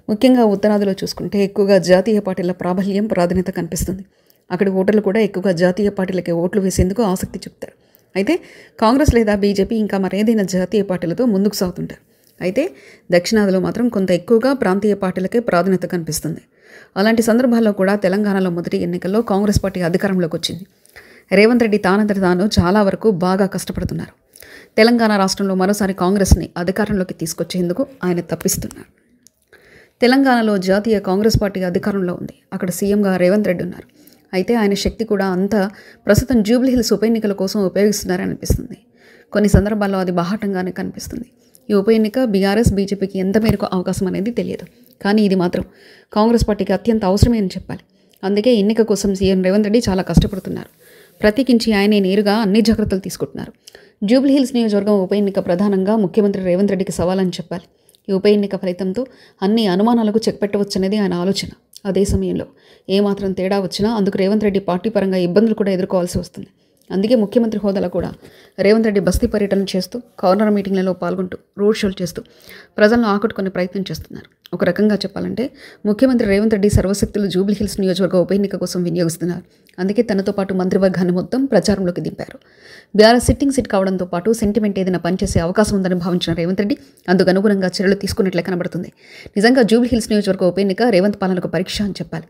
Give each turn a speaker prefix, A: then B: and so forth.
A: ముఖ్యంగా ఉత్తరాదిలో చూసుకుంటే ఎక్కువగా జాతీయ పార్టీల ప్రాబల్యం ప్రాధాన్యత కనిపిస్తుంది. అక్కడి ఓటర్లు కూడా ఎక్కువగా జాతీయ పార్టీలకే ఓట్లు వేసేందుకు ఆసక్తి చూపుతారు. అయితే కాంగ్రెస్ లేదా బీజేపీ ఇంకా మరేదైనా జాతీయ పార్టీలతో ముందుకు సాగుతుంటారు. అయితే దక్షిణాదిలో మాత్రం కొంత ఎక్కువగా ప్రాంతీయ పార్టీలకే ప్రాధాన్యత కనిపిస్తుంది. అలాంటి సందర్భాల్లో కూడా తెలంగాణలో మొదటి ఎన్నికల్లో కాంగ్రెస్ పార్టీ అధికారంలోకి వచ్చింది. రేవంత్ రెడ్డి తానంతటి తాను చాలా వరకు బాగా కష్టపడుతున్నారు. తెలంగాణ రాష్ట్రంలో మరోసారి కాంగ్రెస్ని అధికారంలోకి తీసుకొచ్చేందుకు ఆయన తప్పిస్తున్నారు. తెలంగాణలో జాతీయ కాంగ్రెస్ పార్టీ అధికారంలో ఉంది. అక్కడ సీఎంగా రేవంత్ రెడ్డి ఉన్నారు. అయితే ఆయన శక్తి కూడా అంతా ప్రస్తుతం జూబ్లీహిల్స్ ఉప ఎన్నికల కోసం ఉపయోగిస్తున్నారని అనిపిస్తుంది. కొన్ని సందర్భాల్లో అది బాహాటంగానే కనిపిస్తుంది. ఈ ఉప ఎన్నిక బీఆర్ఎస్ బీజేపీకి ఎంత మేరకు అవకాశం అనేది తెలియదు. కానీ ఇది మాత్రం కాంగ్రెస్ పార్టీకి అత్యంత అవసరమే అని చెప్పాలి. అందుకే ఎన్నిక కోసం సీఎం రేవంత్ రెడ్డి చాలా కష్టపడుతున్నారు. ప్రత్యేకించి ఆయనే నేరుగా అన్ని జాగ్రత్తలు తీసుకుంటున్నారు. జూబ్లీహిల్స్ నియోజకవర్గం ఉప ఎన్నిక ప్రధానంగా ముఖ్యమంత్రి రేవంత్ రెడ్డికి సవాలని చెప్పాలి. ఈ ఉప ఎన్నిక ఫలితంతో అన్ని అనుమానాలకు చెక్ పెట్టవచ్చనేది ఆయన ఆలోచన. అదే సమయంలో ఏమాత్రం తేడా వచ్చినా అందుకు రేవంత్ రెడ్డి పార్టీ పరంగా ఇబ్బందులు కూడా ఎదుర్కోవాల్సి వస్తుంది. అందుకే ముఖ్యమంత్రి హోదాలో కూడా రేవంత్ రెడ్డి బస్తీ పర్యటన చేస్తూ, కార్నర్ మీటింగ్లలో పాల్గొంటూ, రోడ్ షోలు చేస్తూ ప్రజలను ఆకట్టుకునే ప్రయత్నం చేస్తున్నారు. ఒక రకంగా చెప్పాలంటే ముఖ్యమంత్రి రేవంత్ రెడ్డి సర్వశక్తులు జూబ్లీహిల్స్ నియోజకవర్గ ఉప ఎన్నిక కోసం వినియోగిస్తున్నారు. అందుకే తనతో పాటు మంత్రివర్గాన్ని మొత్తం ప్రచారంలోకి దింపారు. బీఆర్ఎస్ సిట్టింగ్ సీట్ కావడంతో పాటు సెంటిమెంట్ ఏదైనా పనిచేసే అవకాశం ఉందని భావించిన రేవంత్ రెడ్డి అందుకు అనుగుణంగా చర్యలు తీసుకున్నట్లే కనబడుతుంది. నిజంగా జూబ్లీహిల్స్ నియోజకవర్గ ఉప ఎన్నిక రేవంత్ పాలనకు పరీక్ష అని చెప్పాలి.